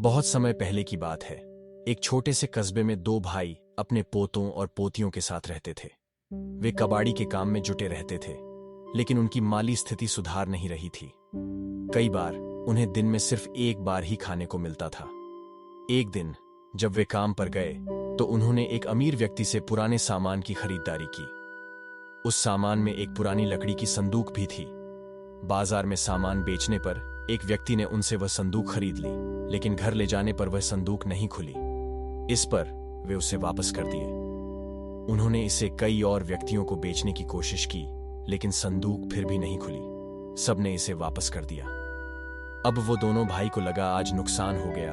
बहुत समय पहले की बात है। एक छोटे से कस्बे में दो भाई अपने पोतों और पोतियों के साथ रहते थे। वे कबाड़ी के काम में जुटे रहते थे, लेकिन उनकी माली स्थिति सुधार नहीं रही थी। कई बार उन्हें दिन में सिर्फ एक बार ही खाने को मिलता था। एक दिन जब वे काम पर गए तो उन्होंने एक अमीर व्यक्ति से पुराने सामान की खरीदारी की। उस सामान में एक पुरानी लकड़ी की संदूक भी थी। बाजार में सामान बेचने पर एक व्यक्ति ने उनसे वह संदूक खरीद ली, लेकिन घर ले जाने पर वह संदूक नहीं खुली। इस पर वे उसे वापस कर दिए। उन्होंने इसे कई और व्यक्तियों को बेचने की कोशिश की, लेकिन संदूक फिर भी नहीं खुली। सबने इसे वापस कर दिया। अब वो दोनों भाई को लगा आज नुकसान हो गया।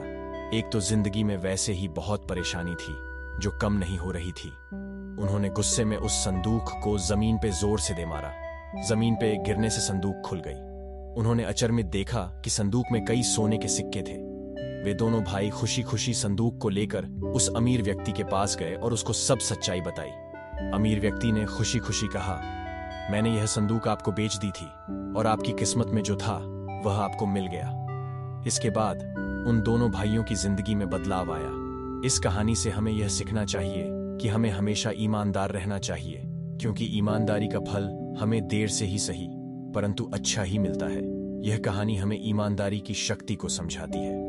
एक तो जिंदगी में वैसे ही बहुत परेशानी थी जो कम नहीं हो रही थी। उन्होंने गुस्से में उस संदूक को जमीन पे जोर से दे मारा। जमीन पे गिरने से संदूक खुल गई। उन्होंने अचरमित देखा कि संदूक में कई सोने के सिक्के थे। वे दोनों भाई खुशी खुशी संदूक को लेकर उस अमीर व्यक्ति के पास गए और उसको सब सच्चाई बताई। अमीर व्यक्ति ने खुशी खुशी कहा, मैंने यह संदूक आपको बेच दी थी और आपकी किस्मत में जो था वह आपको मिल गया। इसके बाद उन दोनों भाइयों की जिंदगी में बदलाव आया। इस कहानी से हमें यह सीखना चाहिए कि हमें हमेशा ईमानदार रहना चाहिए, क्योंकि ईमानदारी का फल हमें देर से ही सही परंतु अच्छा ही मिलता है। यह कहानी हमें ईमानदारी की शक्ति को समझाती है।